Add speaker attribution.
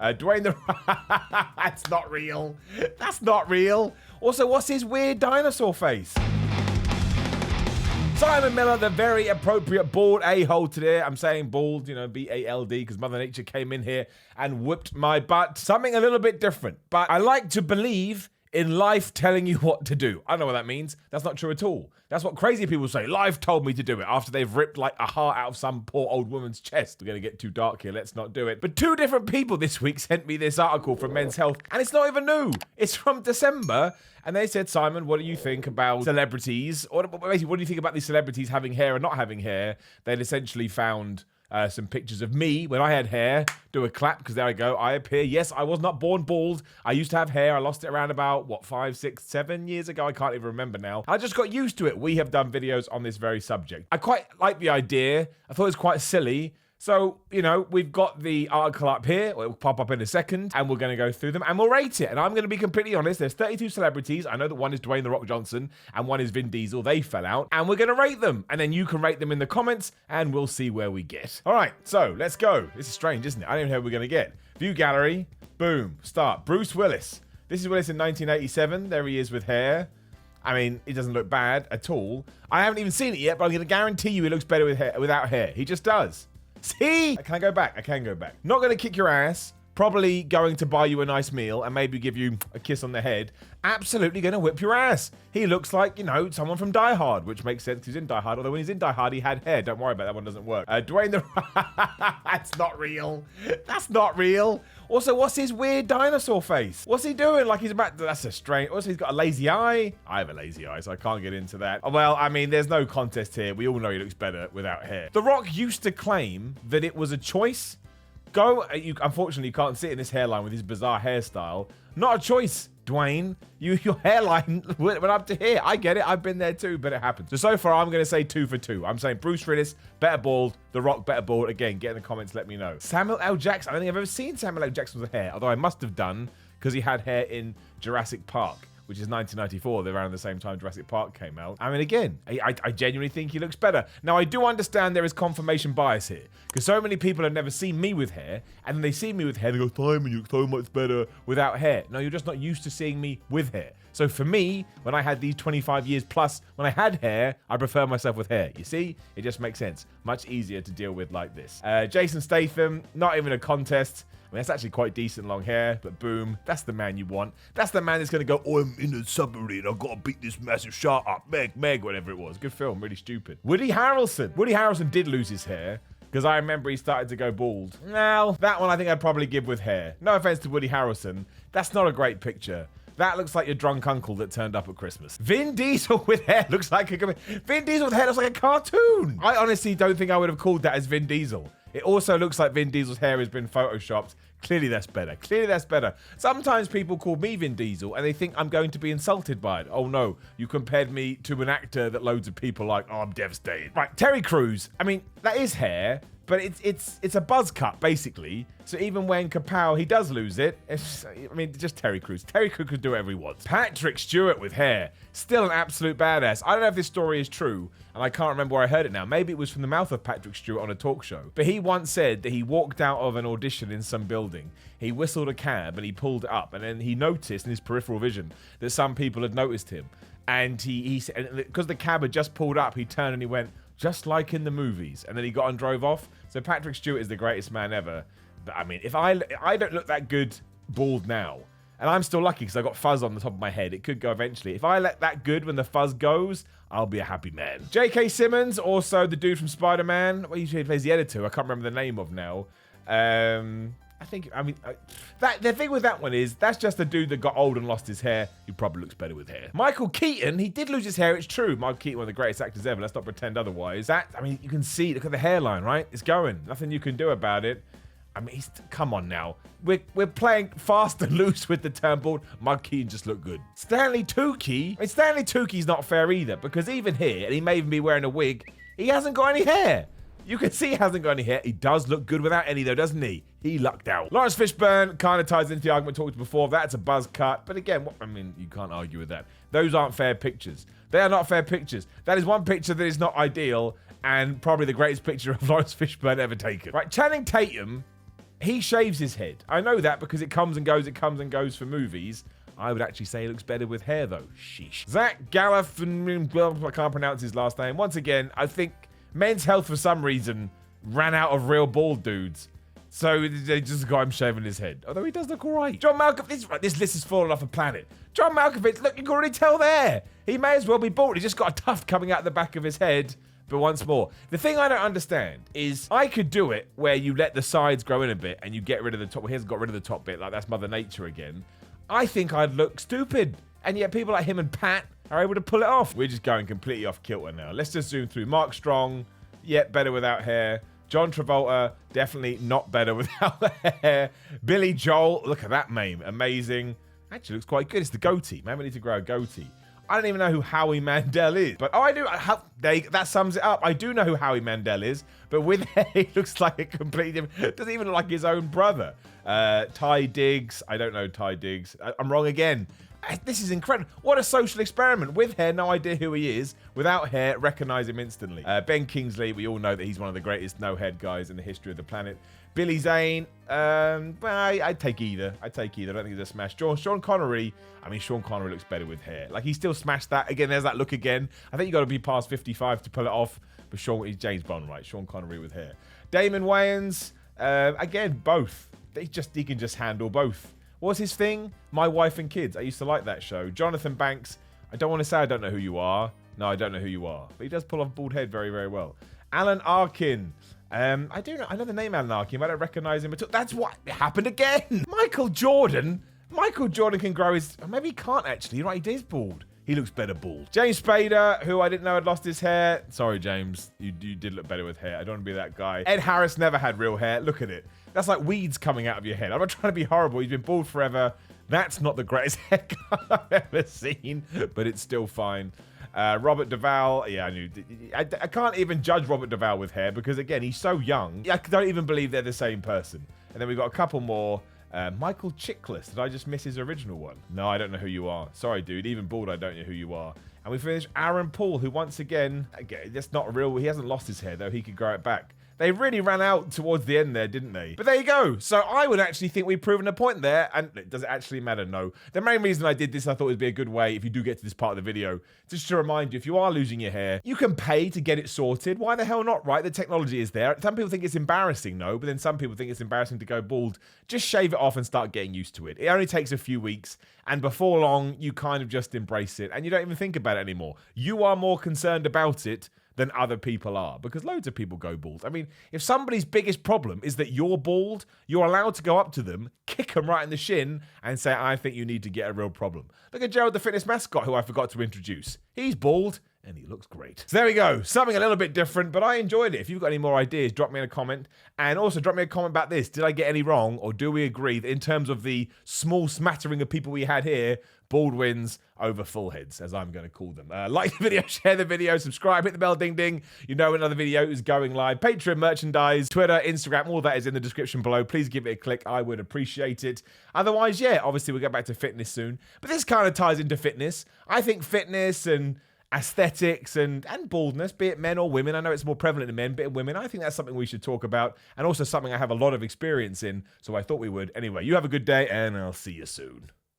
Speaker 1: Dwayne the... That's not real. That's not real. Also, what's his weird dinosaur face? Simon Miller, the very appropriate bald a-hole today. I'm saying bald, you know, B-A-L-D, because Mother Nature came in here and whipped my butt. Something a little bit different. But I like to believe in life telling you what to do. I don't know what that means. That's not true at all. That's what crazy people say. Life told me to do it after they've ripped like a heart out of some poor old woman's chest. We're going to get too dark here. Let's not do it. But 2 different people this week sent me this article from Men's Health, and it's not even new. It's from December. And they said, Simon, what do you think about celebrities? Or basically, what do you think about these celebrities having hair and not having hair? They'd essentially found some pictures of me when I had hair. Do a clap, because there I go. I appear. Yes, I was not born bald. I used to have hair. I lost it around about, 5, 6, 7 years ago? I can't even remember now. I just got used to it. We have done videos on this very subject. I quite like the idea. I thought it was quite silly. So, you know, we've got the article up here. It will pop up in a second, and we're going to go through them, and we'll rate it. And I'm going to be completely honest. There's 32 celebrities. I know that one is Dwayne "The Rock" Johnson, and one is Vin Diesel. They fell out, and we're going to rate them. And then you can rate them in the comments, and we'll see where we get. All right, so let's go. This is strange, isn't it? I don't even know who we're going to get. View gallery. Boom. Start. Bruce Willis. This is Willis in 1987. There he is with hair. I mean, it doesn't look bad at all. I haven't even seen it yet, but I'm going to guarantee you he looks better with hair, without hair. He just does. See? Can I go back? I can go back. Not going to kick your ass. Probably going to buy you a nice meal and maybe give you a kiss on the head. Absolutely going to whip your ass. He looks like, you know, someone from Die Hard, which makes sense. He's in Die Hard, although when he's in Die Hard, he had hair. Don't worry about that one. Doesn't work. Dwayne the... That's not real. That's not real. Also, what's his weird dinosaur face? What's he doing? Like he's about... That's a strange... Also, he's got a lazy eye. I have a lazy eye, so I can't get into that. Well, I mean, there's no contest here. We all know he looks better without hair. The Rock used to claim that it was a choice. Unfortunately, you can't see it in this hairline with his bizarre hairstyle. Not a choice, Dwayne. Your hairline went up to here. I get it. I've been there too, but it happens. So far, I'm going to say 2 for 2. I'm saying Bruce Willis, better bald. The Rock, better bald. Again, get in the comments. Let me know. Samuel L. Jackson. I don't think I've ever seen Samuel L. Jackson's hair, although I must have done because he had hair in Jurassic Park, which is 1994, they're around the same time Jurassic Park came out. I mean, again, I genuinely think he looks better. Now, I do understand there is confirmation bias here, because so many people have never seen me with hair, and then they see me with hair, they go, Simon, you look so much better without hair. No, you're just not used to seeing me with hair. So for me, when I had these 25 years plus, when I had hair, I prefer myself with hair. You see? It just makes sense. Much easier to deal with like this. Jason Statham, not even a contest. I mean, that's actually quite decent long hair, but boom, that's the man you want. That's the man that's going to go, oh, I'm in a submarine, I've got to beat this massive shark up, Meg, whatever it was. Good film, really stupid. Woody Harrelson. Woody Harrelson did lose his hair, because I remember he started to go bald. Now, that one I think I'd probably give with hair. No offense to Woody Harrelson, that's not a great picture. That looks like your drunk uncle that turned up at Christmas. Vin Diesel with hair looks like Vin Diesel with hair looks like a cartoon. I honestly don't think I would have called that as Vin Diesel. It also looks like Vin Diesel's hair has been photoshopped. Clearly that's better. Clearly that's better. Sometimes people call me Vin Diesel and they think I'm going to be insulted by it. Oh no, you compared me to an actor that loads of people like. Oh, I'm devastated. Right, Terry Crews. I mean, that is hair, but it's a buzz cut basically. So even when Kapow, he does lose it. Just Terry Crews. Terry Crews could do whatever he wants. Patrick Stewart with hair. Still an absolute badass. I don't know if this story is true, and I can't remember where I heard it now. Maybe it was from the mouth of Patrick Stewart on a talk show. But he once said that he walked out of an audition in some building. He whistled a cab and he pulled it up, and then he noticed in his peripheral vision that some people had noticed him. And he said, because the cab had just pulled up, he turned and he went, just like in the movies. And then he got and drove off. So Patrick Stewart is the greatest man ever. But I mean, if I don't look that good bald now, and I'm still lucky because I got fuzz on the top of my head. It could go eventually. If I look that good when the fuzz goes, I'll be a happy man. J.K. Simmons, also the dude from Spider-Man. Well, he plays the editor. I can't remember the name of now. The thing with that one is, that's just a dude that got old and lost his hair. He probably looks better with hair. Michael Keaton, he did lose his hair, it's true. Michael Keaton, one of the greatest actors ever. Let's not pretend otherwise. You can see, look at the hairline, right? It's going. Nothing you can do about it. I mean, come on now. We're playing fast and loose with the term bald. Michael Keaton just looked good. Stanley Tucci. I mean, Stanley Tucci's not fair either, because even here, and he may even be wearing a wig, he hasn't got any hair. You can see he hasn't got any hair. He does look good without any though, doesn't he? He lucked out. Laurence Fishburne kind of ties into the argument talked before. That's a buzz cut. But again, you can't argue with that. Those aren't fair pictures. They are not fair pictures. That is one picture that is not ideal and probably the greatest picture of Laurence Fishburne ever taken. Right, Channing Tatum. He shaves his head. I know that because it comes and goes for movies. I would actually say he looks better with hair, though. Sheesh. Zach Galifianakis, I can't pronounce his last name. Once again, I think Men's Health, for some reason, ran out of real bald dudes. So they just got him shaving his head. Although he does look all right. John Malkovich, this list has fallen off a planet. John Malkovich, look, you can already tell there. He may as well be bald. He's just got a tuft coming out the back of his head. But once more, the thing I don't understand is I could do it where you let the sides grow in a bit and you get rid of the top. Well, he hasn't got rid of the top bit. Like, that's Mother Nature again. I think I'd look stupid. And yet people like him and Pat are able to pull it off. We're just going completely off kilter now. Let's just zoom through. Mark Strong, yet better without hair. John Travolta, definitely not better without hair. Billy Joel, look at that meme. Amazing. Actually looks quite good. It's the goatee. Maybe I need to grow a goatee. I don't even know who Howie Mandel is. But, I do. That sums it up. I do know who Howie Mandel is. But with hair, he looks like a completely different... Doesn't even look like his own brother. Ty Diggs. I don't know Ty Diggs. I'm wrong again. This is incredible. What a social experiment. With hair, no idea who he is. Without hair, recognize him instantly. Ben Kingsley, we all know that he's one of the greatest no-head guys in the history of the planet. Billy Zane, well, I'd take either. I don't think he's a smash. Sean Connery, Sean Connery looks better with hair. Like, he still smashed that. Again, there's that look again. I think you got to be past 55 to pull it off. But he's James Bond, right? Sean Connery with hair. Damon Wayans, again, both. He can just handle both. What's his thing? My Wife and Kids. I used to like that show. Jonathan Banks. I don't want to say I don't know who you are. No, I don't know who you are. But he does pull off bald head very, very well. Alan Arkin. I know the name Alan Arkin, but I don't recognize him at all. That's what happened again. Michael Jordan. Michael Jordan can grow his... Maybe he can't, actually. You're right, he is bald. He looks better bald. James Spader, who I didn't know had lost his hair. Sorry, James. You did look better with hair. I don't want to be that guy. Ed Harris never had real hair. Look at it. That's like weeds coming out of your head. I'm not trying to be horrible. He's been bald forever. That's not the greatest haircut I've ever seen, but it's still fine. Robert Duvall, yeah, I can't even judge Robert Duvall with hair because, again, he's so young. I don't even believe they're the same person. And then we've got a couple more. Michael Chiklis. Did I just miss his original one? No, I don't know who you are. Sorry, dude. Even bald, I don't know who you are. And we finished Aaron Paul, who once again, that's not real. He hasn't lost his hair, though. He could grow it back. They really ran out towards the end there, didn't they? But there you go. So I would actually think we've proven a point there. And does it actually matter? No. The main reason I did this, I thought it would be a good way, if you do get to this part of the video, just to remind you, if you are losing your hair, you can pay to get it sorted. Why the hell not, right? The technology is there. Some people think it's embarrassing, no, but then some people think it's embarrassing to go bald. Just shave it off and start getting used to it. It only takes a few weeks, and before long, you kind of just embrace it, and you don't even think about it anymore. You are more concerned about it than other people are, because loads of people go bald. If somebody's biggest problem is that you're bald, you're allowed to go up to them, kick them right in the shin, and say, I think you need to get a real problem. Look at Gerald the fitness mascot, who I forgot to introduce. He's bald, and he looks great. So there we go. Something a little bit different, but I enjoyed it. If you've got any more ideas, drop me in a comment. And also drop me a comment about this. Did I get any wrong, or do we agree that in terms of the small smattering of people we had here, bald wins over full heads, as I'm going to call them. Like the video, share the video, subscribe, hit the bell, ding, ding. You know another video is going live. Patreon, merchandise, Twitter, Instagram, all that is in the description below. Please give it a click. I would appreciate it. Otherwise, yeah, obviously we'll get back to fitness soon. But this kind of ties into fitness. I think fitness and aesthetics and baldness, be it men or women. I know it's more prevalent in men, but in women, I think that's something we should talk about, and also something I have a lot of experience in, so I thought we would. Anyway, you have a good day, and I'll see you soon.